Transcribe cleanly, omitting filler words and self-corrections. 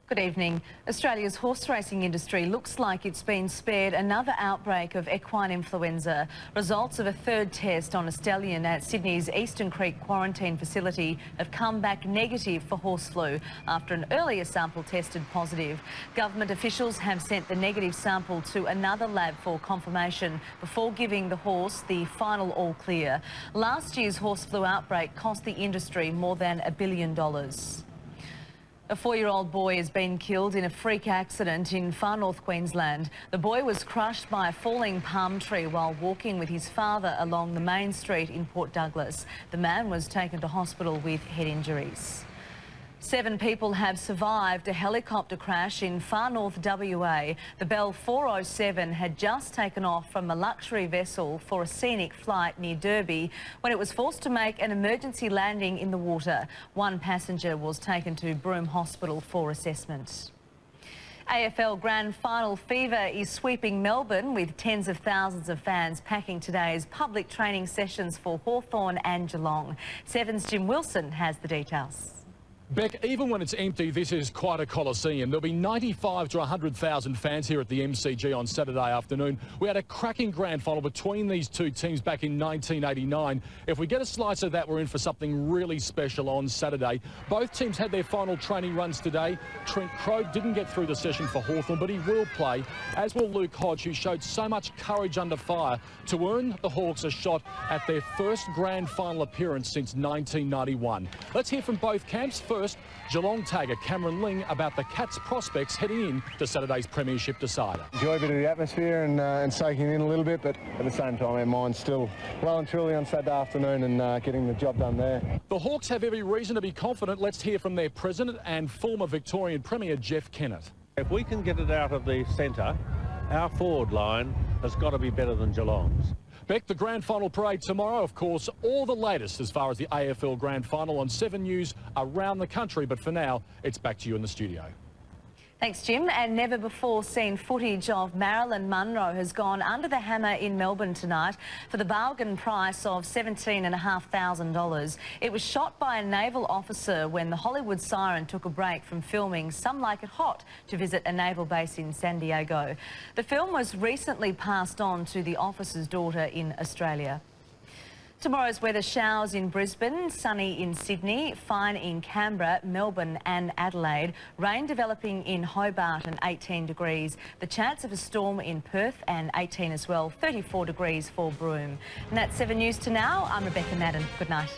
Good evening. Australia's horse racing industry looks like it's been spared another outbreak of equine influenza. Results of a third test on a stallion at Sydney's Eastern Creek quarantine facility have come back negative for horse flu after an earlier sample tested positive. Government officials have sent the negative sample to another lab for confirmation before giving the horse the final all clear. Last year's horse flu outbreak cost the industry more than $1 billion. A 4-year-old boy has been killed in a freak accident in far north Queensland. The boy was crushed by a falling palm tree while walking with his father along the main street in Port Douglas. The man was taken to hospital with head injuries. 7 people have survived a helicopter crash in far north WA. The Bell 407 had just taken off from a luxury vessel for a scenic flight near Derby when it was forced to make an emergency landing in the water. One passenger was taken to Broome Hospital for assessment. AFL Grand Final fever is sweeping Melbourne with tens of thousands of fans packing today's public training sessions for Hawthorn and Geelong. 7's Jim Wilson has the details. Beck, even when it's empty, this is quite a coliseum. There'll be 95 to 100,000 fans here at the MCG on Saturday afternoon. We had a cracking grand final between these two teams back in 1989. If we get a slice of that, we're in for something really special on Saturday. Both teams had their final training runs today. Trent Crowe didn't get through the session for Hawthorn, but he will play, as will Luke Hodge, who showed so much courage under fire to earn the Hawks a shot at their first grand final appearance since 1991. Let's hear from both camps. First, Geelong tagger Cameron Ling about the Cats' prospects heading in to Saturday's premiership decider. Enjoy a bit of the atmosphere and soaking in a little bit, but at the same time our mind's still well and truly on Saturday afternoon and getting the job done there. The Hawks have every reason to be confident. Let's hear from their president and former Victorian Premier Jeff Kennett. If we can get it out of the centre, our forward line has got to be better than Geelong's. Beck, the grand final parade tomorrow, of course, all the latest as far as the AFL grand final on 7 News around the country. But for now, it's back to you in the studio. Thanks, Jim. And never before seen footage of Marilyn Monroe has gone under the hammer in Melbourne tonight for the bargain price of $17,500. It was shot by a naval officer when the Hollywood siren took a break from filming Some Like It Hot to visit a naval base in San Diego. The film was recently passed on to the officer's daughter in Australia. Tomorrow's weather: showers in Brisbane, sunny in Sydney, fine in Canberra, Melbourne and Adelaide, rain developing in Hobart and 18 degrees. The chance of a storm in Perth and 18 as well, 34 degrees for Broome. And that's 7 News to now. I'm Rebecca Maddern. Good night.